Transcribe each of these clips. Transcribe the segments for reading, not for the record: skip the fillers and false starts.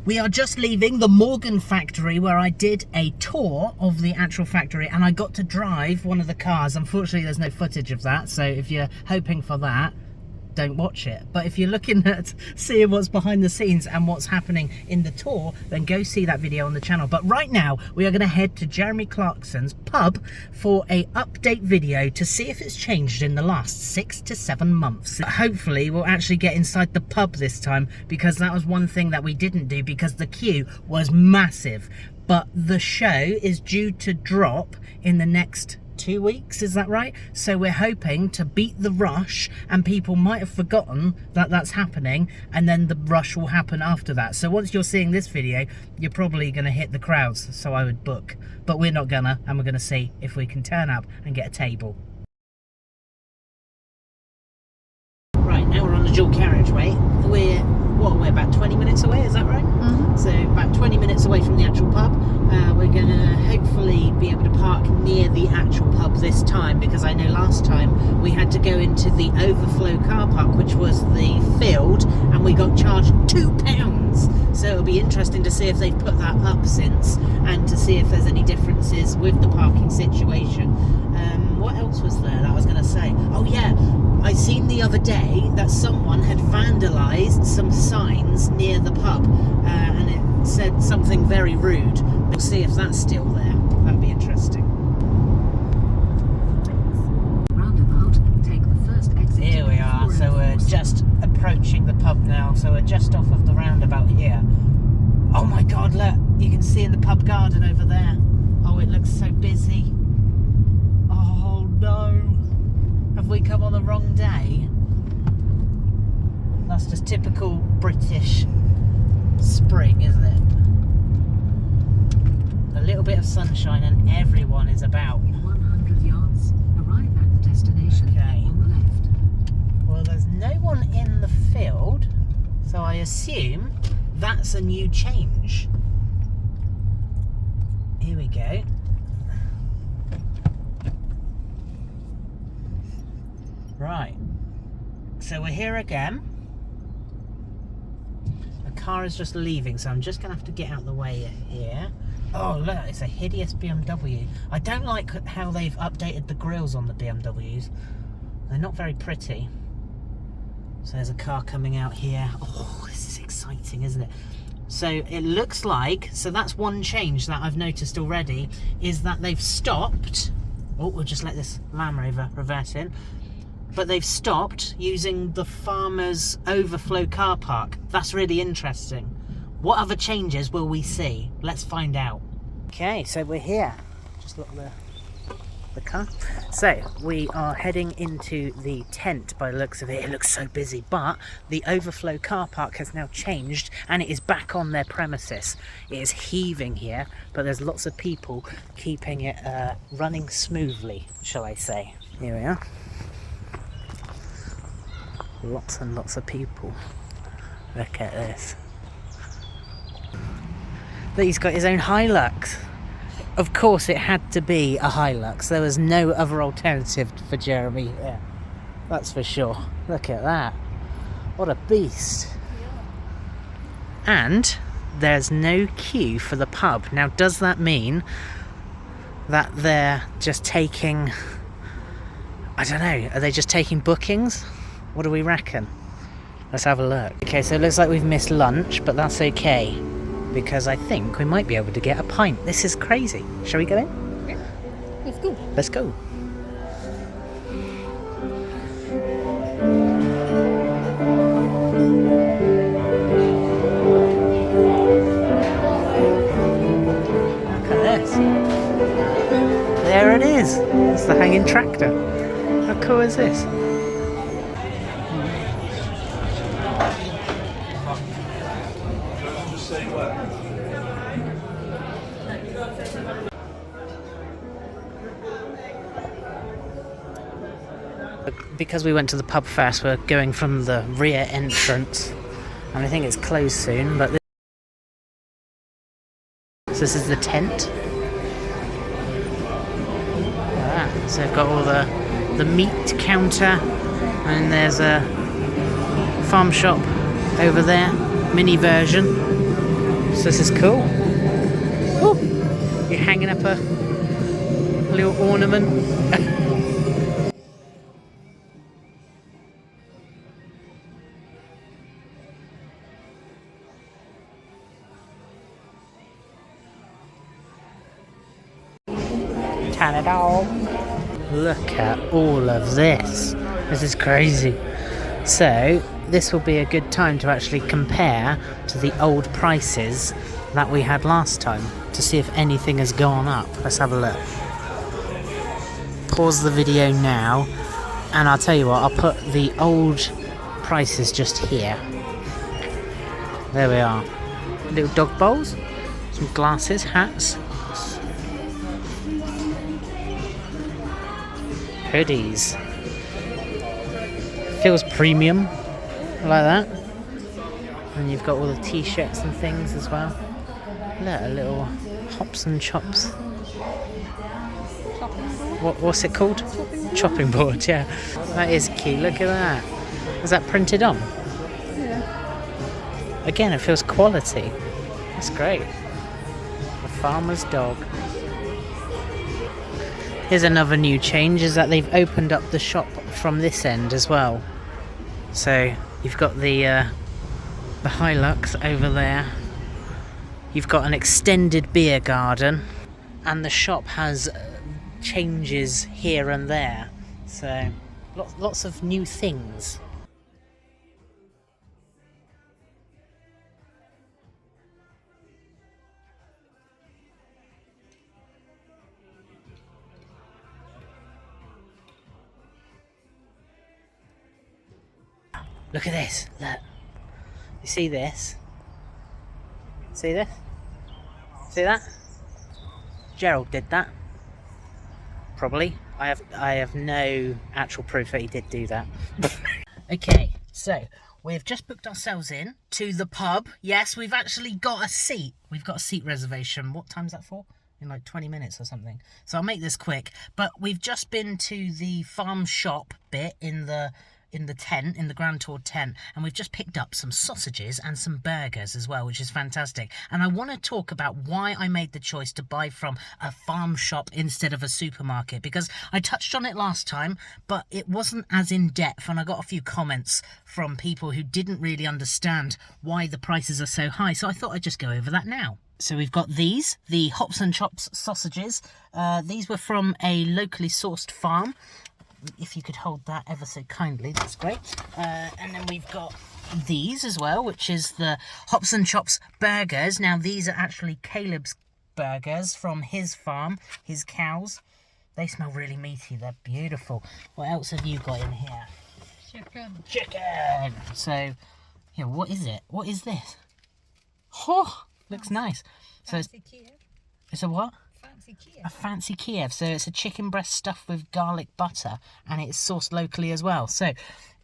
We are just leaving the Morgan factory where I did a tour of the actual factory and I got to drive one of the cars. Unfortunately, there's no footage of that, so if you're hoping for that, don't watch it. But if you're looking at seeing what's behind the scenes and what's happening in the tour, then go see that video on the channel. But right now we are going to head to Jeremy Clarkson's pub for a update video to see if it's changed in the last 6 to 7 months. Hopefully we'll actually get inside the pub this time, because that was one thing that we didn't do because the queue was massive. But the show is due to drop in the next 2 weeks, is that right? So we're hoping to beat the rush, and people might have forgotten that that's happening, and then the rush will happen after that. So once you're seeing this video, you're probably going to hit the crowds, so I would book. But we're not gonna, and we're going to see if we can turn up and get a table. Right, now we're on the dual carriageway. We're about 20 minutes away, is that right? Mm-hmm. So about 20 minutes away from the actual pub. We're going to hopefully be able to park near the actual pub this time, because I know last time we had to go into the overflow car park, which was the field, and we got charged £2. So it'll be interesting to see if they've put that up since, and to see if there's any differences with the parking situation. What else was there that I was going to say? Oh yeah, I seen the other day that someone had vandalised some signs near the pub, and it said something very rude. We'll see if that's still there. That'd be interesting. Roundabout, take the first exit. Here we are, so we're just approaching the pub now, so we're just off of the roundabout here. Oh my god, look, you can see in the pub garden over there. Oh, it looks so busy. Oh no, have we come on the wrong day? That's just typical British spring, isn't it? A little bit of sunshine and everyone is about. 100 yards, arrive at the destination. Okay. On the left. Well, there's no one in the field, so I assume that's a new change. Here we go. Right, so we're here again. A car is just leaving, so I'm just gonna have to get out of the way here. Oh look, it's a hideous BMW. I don't like how they've updated the grills on the BMWs. They're not very pretty. So there's a car coming out here. Oh, this is exciting, isn't it? So it looks like, so that's one change that I've noticed already, is that they've stopped. Oh, we'll just let this Land Rover reverse in. But they've stopped using the farmer's overflow car park. That's really interesting. What other changes will we see? Let's find out. Okay, so we're here. Just look at the car. So we are heading into the tent by the looks of it. It looks so busy, but the overflow car park has now changed and it is back on their premises. It is heaving here, but there's lots of people keeping it running smoothly, shall I say. Here we are. Lots and lots of people. Look at this. Look, he's got his own Hilux. Of course it had to be a Hilux. There was no other alternative for Jeremy. Yeah, that's for sure. Look at that. What a beast. And there's no queue for the pub. Now, does that mean that they're just taking... I don't know. Are they just taking bookings? What do we reckon? Let's have a look. Okay, so it looks like we've missed lunch, but that's okay, because I think we might be able to get a pint. This is crazy. Shall we go in? Yeah. Let's go. Let's go. Look at this. There it is. It's the hanging tractor. How cool is this? Because we went to the pub first, we're going from the rear entrance, and I think it's closed soon, but this is the tent. So they've got all the meat counter, and there's a farm shop over there, mini version. So this is cool. Ooh, you're hanging up a little ornament. Ta-da-da. Look at all of this. This is crazy. So this will be a good time to actually compare to the old prices that we had last time to see if anything has gone up. Let's have a look. Pause the video now, and I'll tell you what, I'll put the old prices just here. There we are. Little dog bowls, some glasses, hats, hoodies. Feels premium. I like that. And you've got all the t-shirts and things as well. Look, a little hops and chops. What's it called? Chopping board, yeah. That is cute. Look at that. Is that printed on? Yeah. Again, it feels quality. That's great. The farmer's dog. Here's another new change, is that they've opened up the shop from this end as well. So you've got the Hilux over there. You've got an extended beer garden, and the shop has changes here and there. So lots of new things. Look at this, look. You see this? See this? See that? Gerald did that. Probably. I have no actual proof that he did do that. Okay, so we've just booked ourselves in to the pub. Yes, we've actually got a seat. We've got a seat reservation. What time's that for? In like 20 minutes or something. So I'll make this quick. But we've just been to the farm shop bit in the tent, in the Grand Tour tent, and we've just picked up some sausages and some burgers as well, which is fantastic. And I want to talk about why I made the choice to buy from a farm shop instead of a supermarket, because I touched on it last time, but it wasn't as in-depth, and I got a few comments from people who didn't really understand why the prices are so high, so I thought I'd just go over that now. So we've got these, the Hops and Chops sausages. These were from a locally sourced farm. If you could hold that ever so kindly, that's great. And then we've got these as well, which is the Hops and Chops burgers. Now these are actually Caleb's burgers from his farm, his cows. They smell really meaty, they're beautiful. What else have you got in here? Chicken! So, yeah, what is it? What is this? Oh, looks nice. So it's a what? A fancy Kiev. So it's a chicken breast stuffed with garlic butter, and it's sourced locally as well. So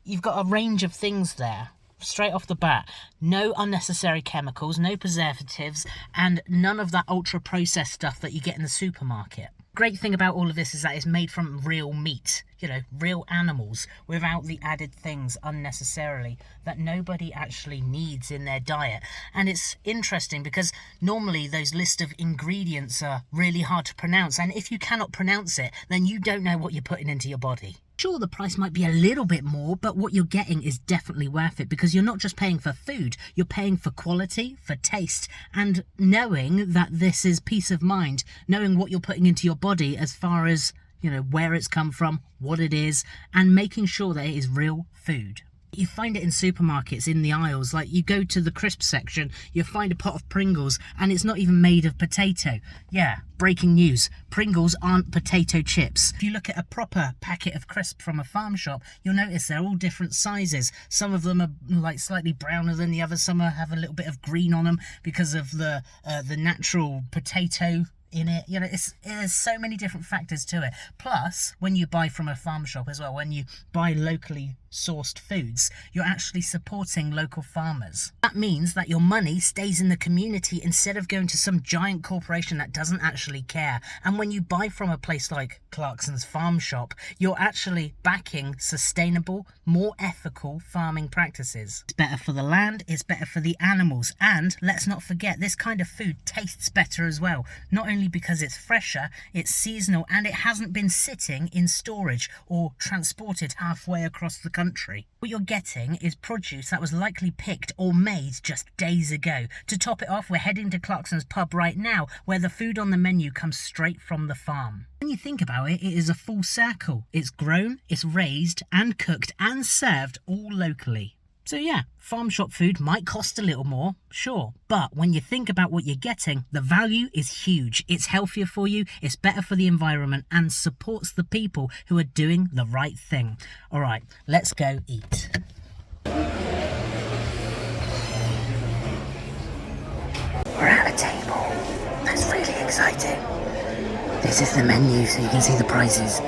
you've got a range of things there straight off the bat. No unnecessary chemicals, no preservatives, and none of that ultra processed stuff that you get in the supermarket. Great thing about all of this is that it's made from real meat, you know, real animals, without the added things unnecessarily that nobody actually needs in their diet. And it's interesting because normally those list of ingredients are really hard to pronounce, and if you cannot pronounce it, then you don't know what you're putting into your body. Sure, the price might be a little bit more, but what you're getting is definitely worth it, because you're not just paying for food, you're paying for quality, for taste, and knowing that this is peace of mind, knowing what you're putting into your body as far as, you know, where it's come from, what it is, and making sure that it is real food. You find it in supermarkets, in the aisles, like you go to the crisp section, you find a pot of Pringles, and it's not even made of potato. Yeah, breaking news, Pringles aren't potato chips. If you look at a proper packet of crisp from a farm shop, you'll notice they're all different sizes. Some of them are like slightly browner than the others, some have a little bit of green on them because of the natural potato in it. You know, there's so many different factors to it. Plus, when you buy from a farm shop as well, when you buy locally sourced foods, you're actually supporting local farmers. That means that your money stays in the community instead of going to some giant corporation that doesn't actually care. And when you buy from a place like Clarksons Farm Shop, you're actually backing sustainable, more ethical farming practices. It's better for the land, it's better for the animals, and let's not forget, this kind of food tastes better as well. Not only because it's fresher, it's seasonal, and it hasn't been sitting in storage or transported halfway across the country. What you're getting is produce that was likely picked or made just days ago. To top it off, we're heading to Clarkson's pub right now, where the food on the menu comes straight from the farm. When you think about it, it is a full circle. It's grown, it's raised and cooked and served all locally. So yeah, farm shop food might cost a little more, sure, but when you think about what you're getting, the value is huge. It's healthier for you, it's better for the environment, and supports the people who are doing the right thing. All right, let's go eat. We're at a table. That's really exciting. This is the menu, so you can see the prices.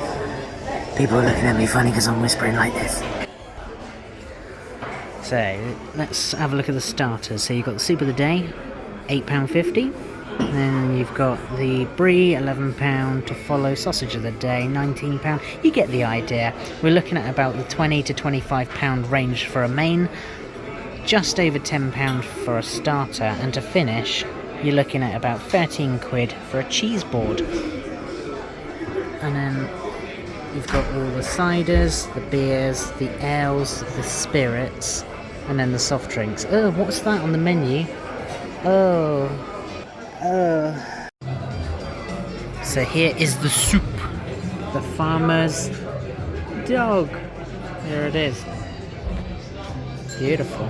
People are looking at me funny because I'm whispering like this. So, let's have a look at the starters. So you've got the soup of the day, £8.50. Then you've got the brie, £11 to follow. Sausage of the day, £19. You get the idea. We're looking at about the £20 to £25 range for a main. Just over £10 for a starter. And to finish, you're looking at about 13 quid for a cheese board. And then you've got all the ciders, the beers, the ales, the spirits, and then the soft drinks. Oh, what's that on the menu? Oh. So here is the soup. The farmer's dog. There it is. Beautiful.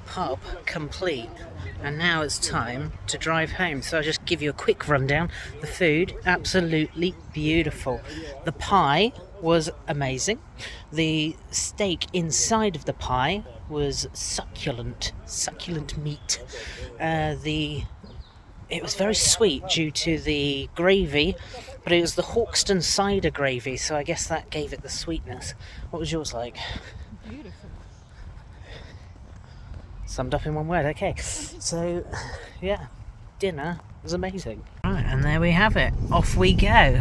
Pub complete, and now it's time to drive home. So I'll just give you a quick rundown. The food, absolutely beautiful. The pie was amazing. The steak inside of the pie was succulent meat. It was very sweet due to the gravy, but it was the Hawkstone cider gravy, so I guess that gave it the sweetness. What was yours like? Beautiful. Summed up in one word, okay. So, yeah, dinner was amazing. Right, and there we have it. Off we go.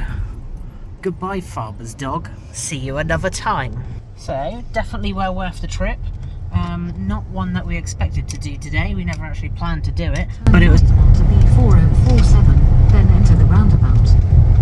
Goodbye, farmer's dog. See you another time. So, definitely well worth the trip. Not one that we expected to do today. We never actually planned to do it, but it was onto B4047, then enter the roundabout.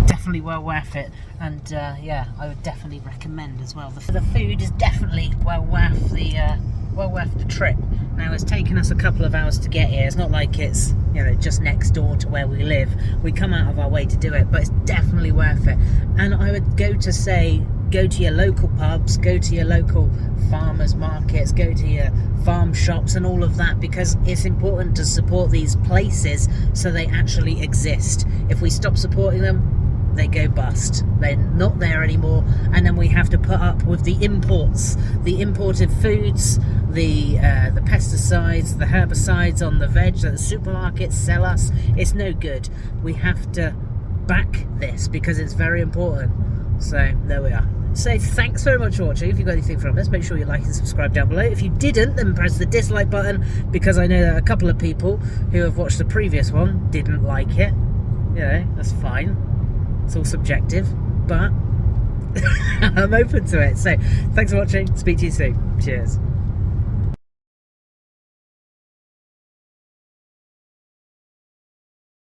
Definitely well worth it, and yeah, I would definitely recommend as well. The food is definitely well worth the trip. Now, it's taken us a couple of hours to get here. It's not like it's, you know, just next door to where we live. We come out of our way to do it, but it's definitely worth it. And I would go to your local pubs, go to your local farmers markets, go to your farm shops and all of that, because it's important to support these places so they actually exist. If we stop supporting them, they go bust. They're not there anymore, and then we have to put up with the imports, the imported foods, the pesticides, the herbicides on the veg that the supermarkets sell us. It's no good. We have to back this because it's very important. So there we are. So thanks very much for watching. If you got anything from this, make sure you like and subscribe down below. If you didn't, then press the dislike button, because I know that a couple of people who have watched the previous one didn't like it. You know, that's fine. It's all subjective, but I'm open to it. So thanks for watching. Speak to you soon. Cheers.